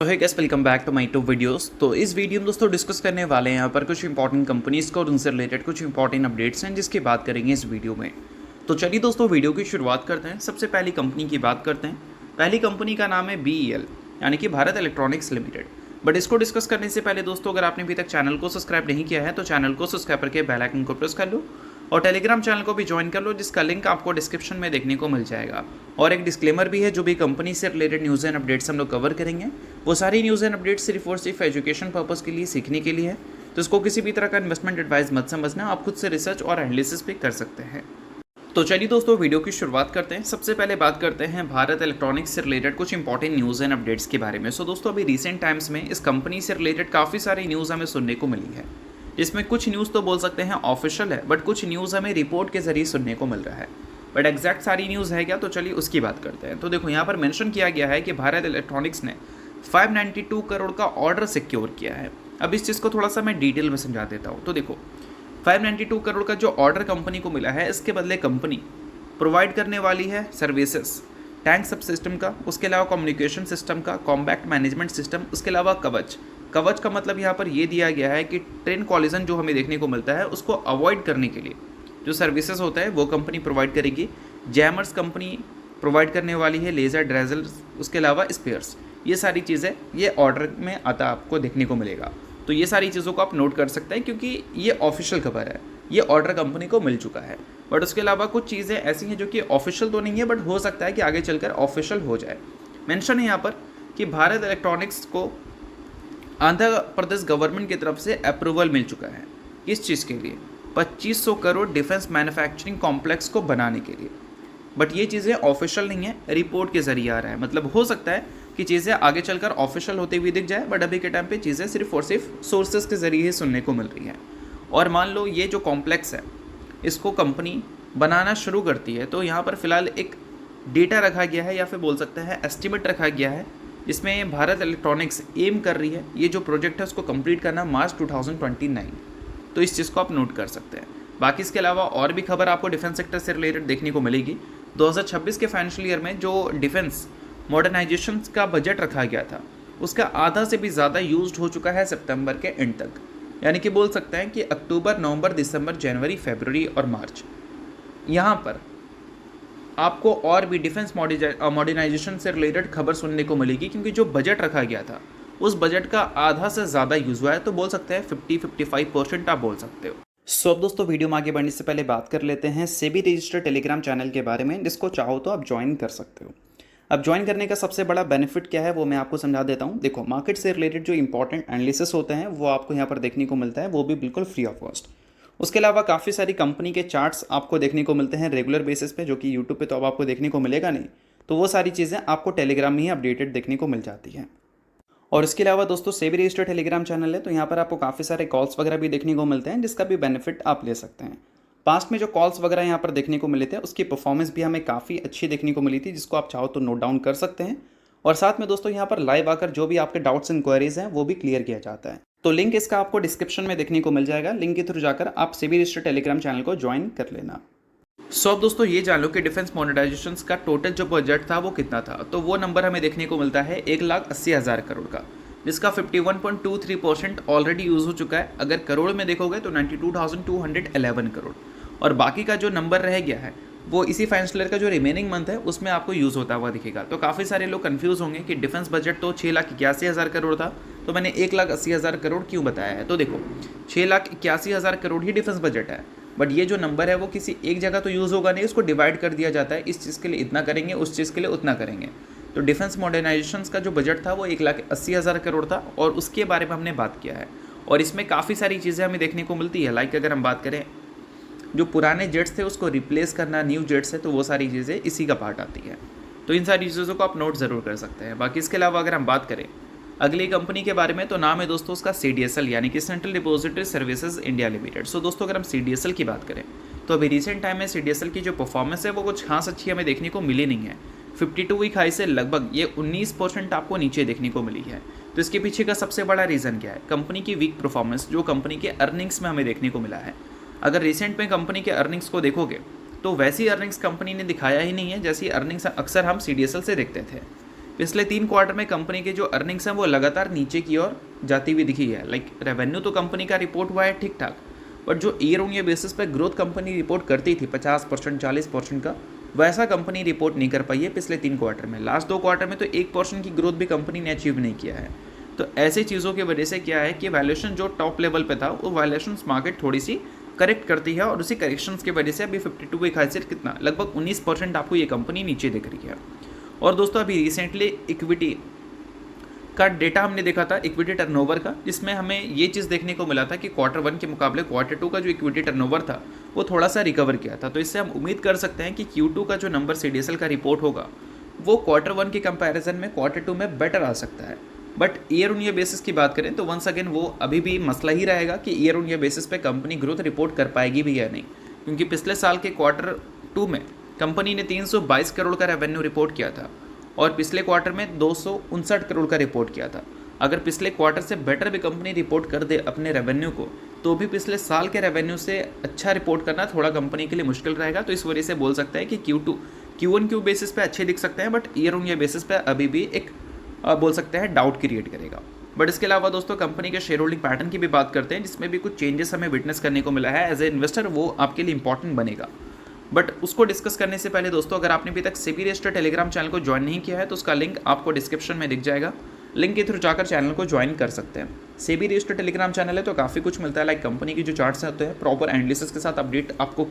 तो hi guys, welcome back to my to videos. तो इस वीडियो में दोस्तों डिस्कस करने वाले हैं यहाँ पर कुछ इंपॉर्टेंट कंपनीज को और उनसे रिलेटेड कुछ इंपॉर्टेंट अपडेट्स हैं जिसकी बात करेंगे इस वीडियो में। तो चलिए दोस्तों वीडियो की शुरुआत करते हैं। सबसे पहली कंपनी की बात करते हैं। पहली कंपनी का नाम है BEL यानी कि भारत इलेक्ट्रॉनिक्स लिमिटेड। बट इसको डिस्कस करने से पहले दोस्तों, अगर आपने अभी तक चैनल को सब्सक्राइब नहीं किया है तो चैनल को सब्सक्राइब करके बेल आइकन को प्रेस कर लो और टेलीग्राम चैनल को भी ज्वाइन कर लो, जिसका लिंक आपको डिस्क्रिप्शन में देखने को मिल जाएगा। और एक डिस्क्लेमर भी है, जो भी कंपनी से रिलेटेड न्यूज़ एंड अपडेट्स हम लोग कवर करेंगे वो सारी न्यूज़ एंड अपडेट्स सिर्फ और सिर्फ एजुकेशन पर्पज़ के लिए, सीखने के लिए है। तो इसको किसी भी तरह का इन्वेस्टमेंट एडवाइस मत समझना, आप खुद से रिसर्च और एनालिसिस भी कर सकते हैं। तो चलिए दोस्तों वीडियो की शुरुआत करते हैं। सबसे पहले बात करते हैं भारत इलेक्ट्रॉनिक्स से रिलेटेड कुछ इंपॉर्टेंट न्यूज़ एंड अपडेट्स के बारे में। सो दोस्तों, अभी रिसेंट टाइम्स में इस कंपनी से रिलेटेड काफ़ी सारी न्यूज़ हमें सुनने को मिली है। इसमें कुछ न्यूज़ तो बोल सकते हैं ऑफिशियल है, बट कुछ न्यूज़ हमें रिपोर्ट के जरिए सुनने को मिल रहा है। बट एग्जैक्ट सारी न्यूज़ है क्या, तो चलिए उसकी बात करते हैं। तो देखो, यहाँ पर मेंशन किया गया है कि भारत इलेक्ट्रॉनिक्स ने 592 करोड़ का ऑर्डर सिक्योर किया है। अब इस चीज़ को थोड़ा सा मैं डिटेल में समझा देता हूँ। तो देखो, 592 करोड़ का जो ऑर्डर कंपनी को मिला है, इसके बदले कंपनी प्रोवाइड करने वाली है सर्विसेज, टैंक सब सिस्टम का, उसके अलावा कम्युनिकेशन सिस्टम का, कॉम्बैक्ट मैनेजमेंट सिस्टम, उसके अलावा कवच। कवच का मतलब यहाँ पर ये दिया गया है कि ट्रेन कॉलिजन जो हमें देखने को मिलता है उसको अवॉइड करने के लिए जो सर्विसेज होता है वो कंपनी प्रोवाइड करेगी। जैमर्स कंपनी प्रोवाइड करने वाली है, लेज़र ड्रेजल्स, उसके अलावा स्पेयर्स। ये सारी चीज़ें ये ऑर्डर में आता आपको देखने को मिलेगा। तो ये सारी चीज़ों को आप नोट कर सकते हैं क्योंकि ये ऑफिशियल खबर है, ये ऑर्डर कंपनी को मिल चुका है। बट उसके अलावा कुछ चीज़ें ऐसी हैं जो कि ऑफिशियल तो नहीं है, बट हो सकता है कि आगे चलकर ऑफिशियल हो जाए। मेंशन है यहाँ पर कि भारत इलेक्ट्रॉनिक्स को आंध्र प्रदेश गवर्नमेंट की तरफ से अप्रूवल मिल चुका है। किस चीज़ के लिए? 2500 करोड़ डिफेंस मैन्युफैक्चरिंग कॉम्प्लेक्स को बनाने के लिए। बट ये चीज़ें ऑफिशियल नहीं है, रिपोर्ट के जरिए आ रहा है। मतलब हो सकता है कि चीज़ें आगे चलकर ऑफिशियल होते हुए दिख जाए, बट अभी के टाइम पे चीज़ें सिर्फ और सिर्फ सोर्सेज के जरिए ही सुनने को मिल रही हैं। और मान लो ये जो कॉम्प्लेक्स है इसको कंपनी बनाना शुरू करती है, तो यहाँ पर फिलहाल एक डेटा रखा गया है या फिर बोल सकते हैं एस्टिमेट रखा गया है, जिसमें भारत इलेक्ट्रॉनिक्स एम कर रही है ये जो प्रोजेक्ट है उसको कंप्लीट करना मार्च 2029। तो इस चीज़ को आप नोट कर सकते हैं। बाकी इसके अलावा और भी खबर आपको डिफेंस सेक्टर से रिलेटेड देखने को मिलेगी। 2026 के फाइनेंशियल ईयर में जो डिफेंस मॉडर्नाइजेशन का बजट रखा गया था उसका आधा से भी ज़्यादा यूज हो चुका है सितंबर के एंड तक। यानी कि बोल सकते हैं कि अक्टूबर, नवंबर, दिसंबर, जनवरी, फरवरी और मार्च, यहाँ पर आपको और भी डिफेंस मॉडर्नाइजेशन से रिलेटेड खबर सुनने को मिलेगी, क्योंकि जो बजट रखा गया था उस बजट का आधा से ज़्यादा यूज़ हुआ है। तो बोल सकते हैं 50-55% आप बोल सकते हो। सो अब दोस्तों, वीडियो में आगे बढ़ने से पहले बात कर लेते हैं सेबी रजिस्टर्ड टेलीग्राम चैनल के बारे में, जिसको चाहो तो आप ज्वाइन कर सकते हो। अब ज्वाइन करने का सबसे बड़ा बेनिफिट क्या है वो मैं आपको समझा देता हूँ। देखो, मार्केट से रिलेटेड जो इंपॉर्टेंट एनालिसिस होते हैं वो आपको यहाँ पर देखने को मिलता है, वो भी बिल्कुल फ्री ऑफ कॉस्ट। उसके अलावा काफ़ी सारी कंपनी के चार्ट्स आपको देखने को मिलते हैं रेगुलर बेसिस पे, जो कि यूट्यूब पे तो अब आपको देखने को मिलेगा नहीं। तो वो सारी चीज़ें आपको टेलीग्राम में ही अपडेटेड देखने को मिल जाती हैं। और इसके अलावा दोस्तों, सेबी रजिस्टर्ड टेलीग्राम चैनल है, तो यहाँ पर आपको काफ़ी सारे कॉल्स वगैरह भी देखने को मिलते हैं, जिसका भी बेनिफिट आप ले सकते हैं। पास्ट में जो कॉल्स वगैरह यहाँ पर देखने को मिले थे उसकी परफॉर्मेंस भी हमें काफ़ी अच्छी देखने को मिली थी, जिसको आप चाहो तो नोट डाउन कर सकते हैं। और साथ में दोस्तों, यहाँ पर लाइव आकर जो भी आपके डाउट्स इंक्वायरीज हैं वो भी क्लियर किया जाता है। तो लिंक इसका आपको डिस्क्रिप्शन में देखने को मिल जाएगा। लिंक के थ्रू जाकर आप सेबी रजिस्टर्ड टेलीग्राम चैनल को ज्वाइन कर लेना। सो अब दोस्तों, ये जान लो कि डिफेंस मॉडर्नाइजेशन का टोटल जो बजट था वो कितना था। तो वो नंबर हमें देखने को मिलता है 1,80,000 करोड़ का, जिसका 51.23% ऑलरेडी यूज़ हो चुका है। अगर करोड़ में देखोगे तो 92,211 करोड़। और बाकी का जो नंबर रह गया है वो इसी फाइनेंशियल ईयर का जो रिमेनिंग मंथ है उसमें आपको यूज़ होता हुआ दिखेगा। तो काफ़ी सारे लोग कंफ्यूज होंगे कि डिफेंस बजट तो 6,81,000 करोड़ था, तो मैंने 1,80,000 करोड़ क्यों बताया है। तो देखो, 6,81,000 करोड़ ही डिफेंस बजट है, बट ये जो नंबर है वो किसी एक जगह तो यूज़ होगा नहीं, उसको डिवाइड कर दिया जाता है। इस चीज़ के लिए इतना करेंगे, उस चीज़ के लिए उतना करेंगे। तो डिफेंस मॉडर्नाइजेशन का जो बजट था वो 1,80,000 करोड़ था, और उसके बारे में हमने बात किया है। और इसमें काफ़ी सारी चीज़ें हमें देखने को मिलती है। लाइक अगर हम बात करें, जो पुराने जेट्स थे उसको रिप्लेस करना न्यू जेट्स है, तो वो सारी चीज़ें इसी का पार्ट आती है। तो इन सारी चीज़ों को आप नोट ज़रूर कर सकते हैं। बाकी इसके अलावा अगर हम बात करें अगली कंपनी के बारे में, तो नाम है दोस्तों उसका CDSL यानी कि central depository services India limited. So दोस्तों, अगर हम CDSL की बात करें तो अभी रिसेंट टाइम में CDSL की जो परफॉर्मेंस है वो कुछ खास अच्छी हमें देखने को मिली नहीं है। 52 वीक हाई से लगभग ये 19% आपको नीचे देखने को मिली है। तो इसके पीछे का सबसे बड़ा रीज़न क्या है? कंपनी की वीक परफॉर्मेंस, जो कंपनी के अर्निंग्स में हमें देखने को मिला है। अगर रिसेंट में कंपनी के अर्निंग्स को देखोगे तो वैसी अर्निंग्स कंपनी ने दिखाया ही नहीं है जैसी अर्निंग्स अक्सर हम CDSL से देखते थे। पिछले 3 क्वार्टर में कंपनी के जो अर्निंग्स हैं वो लगातार नीचे की ओर जाती हुई दिखी है। लाइक रेवेन्यू तो कंपनी का रिपोर्ट हुआ है ठीक ठाक, बट जो ईयर ऑन ईयर बेसिस पे ग्रोथ कंपनी रिपोर्ट करती थी 50% 40% का, वैसा कंपनी रिपोर्ट नहीं कर पाई है पिछले 3 क्वार्टर में। लास्ट 2 क्वार्टर में तो 1% की ग्रोथ भी कंपनी ने अचीव नहीं किया है। तो ऐसी चीज़ों की वजह से क्या है कि वैल्यूएशन जो टॉप लेवल पे था वो वैल्यूएशन मार्केट थोड़ी सी करेक्ट करती है, और उसी करेक्शंस की वजह से अभी 52 के खासियत कितना लगभग 19% आपको ये कंपनी नीचे दिख रही है। और दोस्तों अभी रिसेंटली इक्विटी का डेटा हमने देखा था, इक्विटी टर्नओवर का, जिसमें हमें ये चीज़ देखने को मिला था कि क्वार्टर 1 के मुकाबले क्वार्टर 2 का जो इक्विटी टर्नओवर था वो थोड़ा सा रिकवर किया था। तो इससे हम उम्मीद कर सकते हैं कि Q2 का जो नंबर CDSL का रिपोर्ट होगा वो क्वार्टर 1 के कंपैरिजन में क्वार्टर 2 में बेटर आ सकता है। But year on year basis की बात करें तो वंस अगेन वो अभी भी मसला ही रहेगा कि ईयर ऑन ईयर बेसिस पे कंपनी ग्रोथ रिपोर्ट कर पाएगी भी या नहीं, क्योंकि पिछले साल के क्वार्टर 2 में कंपनी ने 322 करोड़ का रेवेन्यू रिपोर्ट किया था और पिछले क्वार्टर में 259 करोड़ का रिपोर्ट किया था। अगर पिछले क्वार्टर से बेटर भी कंपनी रिपोर्ट कर दे अपने रेवेन्यू को, तो भी पिछले साल के रेवेन्यू से अच्छा रिपोर्ट करना थोड़ा कंपनी के लिए मुश्किल रहेगा। तो इस वजह से बोल सकता है कि Q1Q बेसिस पे अच्छे दिख सकते हैं, but year on year basis पे अभी भी एक बोल सकते हैं डाउट क्रिएट करेगा। बट इसके अलावा दोस्तों कंपनी के शेयर होल्डिंग पैटर्न की भी बात करते हैं, जिसमें भी कुछ चेंजेस हमें विटनेस करने को मिला है। एज ए इन्वेस्टर वो आपके लिए इंपॉर्टेंट बनेगा, बट उसको डिस्कस करने से पहले दोस्तों अगर आपने अभी तक सेबी रजिस्टर्ड टेलीग्राम चैनल को ज्वाइन नहीं किया है तो उसका लिंक आपको डिस्क्रिप्शन में दिख जाएगा। लिंक के थ्रू जाकर चैनल को ज्वाइन कर सकते हैं। सेबी रजिस्टर्ड टेलीग्राम चैनल है तो काफ़ी कुछ मिलता है, लाइक कंपनी की जो चार्ट्स होते हैं प्रॉपर एनालिसिस के साथ अपडेट आपको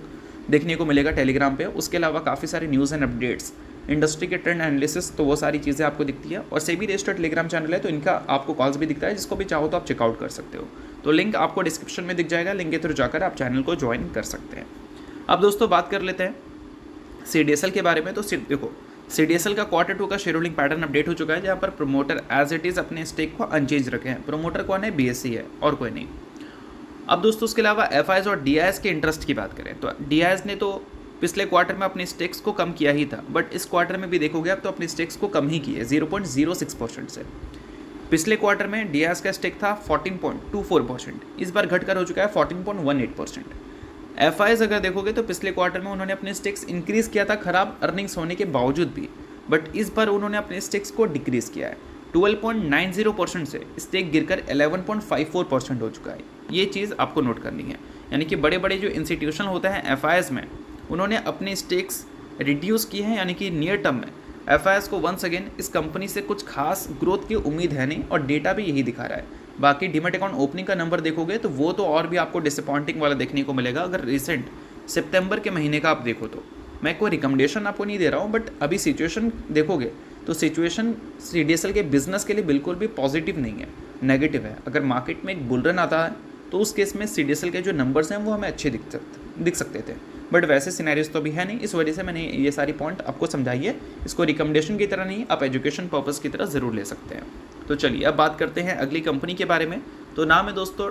देखने को मिलेगा टेलीग्राम पे। उसके अलावा काफ़ी सारी न्यूज़ एंड अपडेट्स, इंडस्ट्री के ट्रेंड एनालिसिस, तो वो सारी चीज़ें आपको दिखती है। और सेबी रजिस्टर्ड टेलीग्राम चैनल है तो इनका आपको कॉल्स भी दिखता है, जिसको भी चाहो तो आप चेकआउट कर सकते हो। तो लिंक आपको डिस्क्रिप्शन में दिख जाएगा, लिंक के थ्रू जाकर आप चैनल को ज्वाइन कर सकते हैं। अब दोस्तों बात कर लेते हैं CDSL के बारे में। तो देखो CDSL का क्वार्टर 2 का शेयर होल्डिंग पैटर्न अपडेट हो चुका है, जहाँ पर प्रोमोटर एज इट इज़ अपने स्टेक को अनचेंज रखे हैं। प्रोमोटर कौन है? BSE है और कोई नहीं। अब दोस्तों उसके अलावा FIs और DIs के इंटरेस्ट की बात करें तो DIs ने तो पिछले क्वार्टर में अपने स्टेक्स को कम किया ही था, बट इस क्वार्टर में भी देखोगे आप तो अपने स्टेक्स को कम ही किए 0.06% से। पिछले क्वार्टर में DIs का स्टेक था 14.24%, इस बार घटकर हो चुका है 14.18%। FIs अगर देखोगे तो पिछले क्वार्टर में उन्होंने अपने स्टेक्स इंक्रीज़ किया था खराब अर्निंग्स होने के बावजूद भी, बट इस बार उन्होंने अपने स्टेक्स को डिक्रीज़ किया है। 12.90% से स्टेक गिरकर 11.54% हो चुका है। ये चीज़ आपको नोट करनी है, यानी कि बड़े बड़े जो इंस्टीट्यूशन होते हैं FIs में उन्होंने अपने स्टेक्स रिड्यूस किए हैं, यानी कि नियर टर्म में FIs को वंस अगेन इस कंपनी से कुछ खास ग्रोथ की उम्मीद है नहीं, और डेटा भी यही दिखा रहा है। बाकी डीमैट अकाउंट ओपनिंग का नंबर देखोगे तो वो तो और भी आपको डिसअपॉइंटिंग वाला देखने को मिलेगा। अगर रिसेंट सितंबर के महीने का आप देखो तो मैं कोई रिकमेंडेशन आपको नहीं दे रहा हूँ, बट अभी सिचुएशन देखोगे तो सिचुएशन CDSL के बिजनेस के लिए बिल्कुल भी पॉजिटिव नहीं है, नेगेटिव है। अगर मार्केट में एक बुल रन आता है तो उस केस में CDSL के जो नंबर्स हैं वो हमें अच्छे दिख सकते थे, बट वैसे सिनेरियोस तो भी है नहीं। इस वजह से मैंने ये सारी पॉइंट आपको समझाई है। इसको रिकमेंडेशन की तरह नहीं, आप एजुकेशन पर्पज़ की तरह ज़रूर ले सकते हैं। तो चलिए अब बात करते हैं अगली कंपनी के बारे में। तो नाम है दोस्तों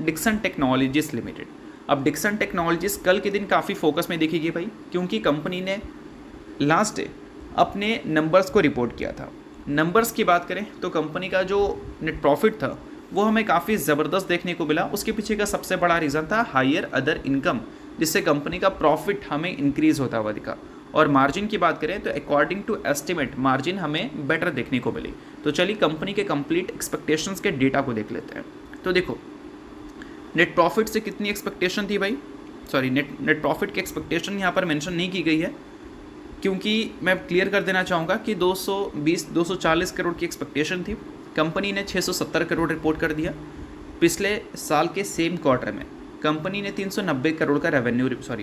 डिक्सन टेक्नोलॉजीज लिमिटेड। अब डिक्सन टेक्नोलॉजीज कल के दिन काफ़ी फोकस में दिखेगी भाई, क्योंकि कंपनी ने लास्ट डे अपने नंबर्स को रिपोर्ट किया था। नंबर्स की बात करें तो कंपनी का जो नेट प्रॉफिट था वो हमें काफ़ी ज़बरदस्त देखने को मिला। उसके पीछे का सबसे बड़ा रीज़न था हायर अदर इनकम, जिससे कंपनी का प्रॉफिट हमें इंक्रीज़ होता हुआ दिखा। और मार्जिन की बात करें तो अकॉर्डिंग टू एस्टिमेट मार्जिन हमें बेटर देखने को मिली। तो चलिए कंपनी के कंप्लीट एक्सपेक्टेशंस के डेटा को देख लेते हैं। तो देखो नेट प्रॉफिट से कितनी एक्सपेक्टेशन थी भाई, सॉरी नेट प्रॉफिट की एक्सपेक्टेशन यहाँ पर मेंशन नहीं की गई है, क्योंकि मैं क्लियर कर देना चाहूँगा कि 240 करोड़ की एक्सपेक्टेशन थी। कंपनी ने 670 करोड़ रिपोर्ट कर दिया। पिछले साल के सेम क्वार्टर में कंपनी ने 390 करोड़ का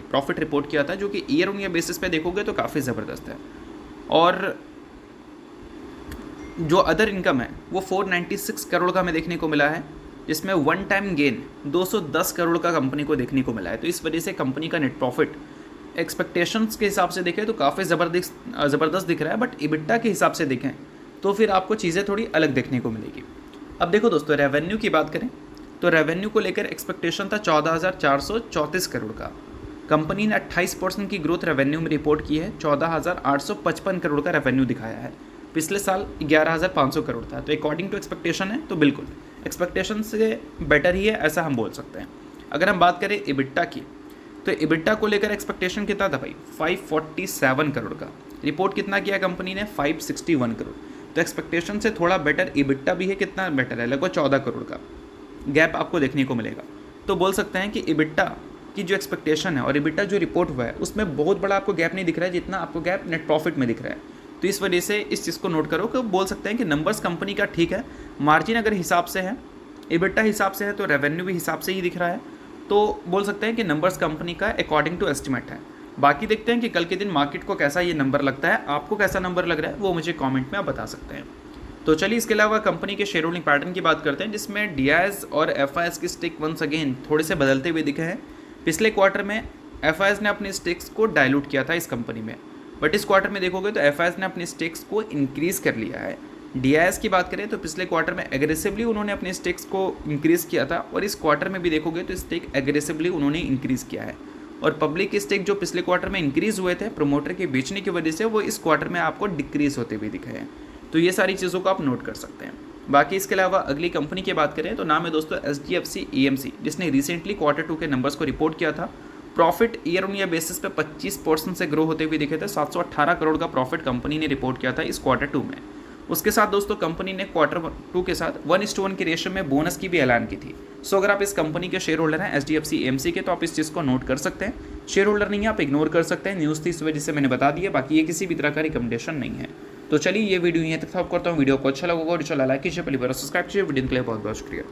प्रॉफिट रिपोर्ट किया था, जो कि ईयर ऑन ईयर बेसिस पे देखोगे तो काफ़ी ज़बरदस्त है। और जो अदर इनकम है वो 496 करोड़ का हमें देखने को मिला है, जिसमें वन टाइम गेन 210 करोड़ का कंपनी को देखने को मिला है। तो इस वजह से कंपनी का नेट प्रॉफिट एक्सपेक्टेशंस के हिसाब से देखें तो काफ़ी ज़बरदस्त दिख रहा है, बट EBITDA के हिसाब से देखें तो फिर आपको चीज़ें थोड़ी अलग देखने को मिलेगी। अब देखो दोस्तों रेवेन्यू की बात करें तो रेवेन्यू को लेकर एक्सपेक्टेशन था 14,434 करोड़ का। कंपनी ने 28% की ग्रोथ रेवेन्यू में रिपोर्ट की है, 14,855 करोड़ का रेवेन्यू दिखाया है। पिछले साल 11,500 करोड़ था। तो अकॉर्डिंग टू एक्सपेक्टेशन है तो बिल्कुल एक्सपेक्टेशन से बेटर ही है, ऐसा हम बोल सकते हैं। अगर हम बात करें EBITDA की तो EBITDA को लेकर एक्सपेक्टेशन कितना था भाई, 547 करोड़ का। रिपोर्ट कितना किया कंपनी ने, 561 करोड़। तो एक्सपेक्टेशन से थोड़ा बेटर EBITDA भी है, कितना बेटर है, लगभग 14 करोड़ का गैप आपको देखने को मिलेगा। तो बोल सकते हैं कि EBITDA की जो एक्सपेक्टेशन है और EBITDA जो रिपोर्ट हुआ है उसमें बहुत बड़ा आपको गैप नहीं दिख रहा है, जितना आपको गैप नेट प्रॉफिट में दिख रहा है। तो इस वजह से इस चीज़ को नोट करो कि बोल सकते हैं कि नंबर्स कंपनी का ठीक है, मार्जिन अगर हिसाब से है, EBITDA हिसाब से है, तो रेवेन्यू भी हिसाब से ही दिख रहा है। तो बोल सकते हैं कि नंबर्स कंपनी का अकॉर्डिंग टू एस्टिमेट है। बाकी देखते हैं कि कल के दिन मार्केट को कैसा ये नंबर लगता है, आपको कैसा नंबर लग रहा है वो मुझे कमेंट में आप बता सकते हैं। तो चलिए इसके अलावा कंपनी के शेयर होल्डिंग पैटर्न की बात करते हैं, जिसमें DIS और FIS की स्टेक वंस अगेन थोड़े से बदलते हुए दिखे हैं। पिछले क्वार्टर में FIS ने अपनी स्टेक्स को डाइल्यूट किया था इस कंपनी में, बट इस क्वार्टर में देखोगे तो FIS ने अपनी स्टेक्स को इंक्रीज़ कर लिया है। DIS की बात करें तो पिछले क्वार्टर में एग्रेसिवली उन्होंने अपने स्टेक्स को इंक्रीज़ किया था, और इस क्वार्टर में भी देखोगे तो स्टेक एग्रेसिवली उन्होंने इंक्रीज़ किया है। और पब्लिक स्टेक जो पिछले क्वार्टर में इंक्रीज़ हुए थे प्रमोटर के बेचने की वजह से, वो इस क्वार्टर में आपको डिक्रीज़ होते हुए दिखे हैं। तो ये सारी चीज़ों को आप नोट कर सकते हैं। बाकी इसके अलावा अगली कंपनी की बात करें तो नाम है दोस्तों SDFC EMC, जिसने रिसेंटली Q2 के नंबर्स को रिपोर्ट किया था। Profit year on year basis पे 25% से ग्रो होते हुए दिखे थे। 718 करोड़ का प्रॉफिट कंपनी ने रिपोर्ट किया था इस Q2 में। उसके साथ दोस्तों कंपनी ने Q2 के साथ 1:1 के रेशियो में बोनस की भी ऐलान की थी। सो अगर आप इस कंपनी के शेयर होल्डर हैं SDFC EMC के, तो आप इस चीज़ को नोट कर सकते हैं। शेयर होल्डर नहीं है आप इग्नोर कर सकते हैं, न्यूज़ थी इस वजह से मैंने बता दिया, बाकी ये किसी भी तरह का रिकमेंडेशन नहीं है। तो चलिए ये वीडियो यहाँ तक करता हूँ। वीडियो को अच्छा लगा होगा, लाइक कीजिए, पहली बार सब्सक्राइब कीजिए। वीडियो के लिए बहुत बहुत शुक्रिया।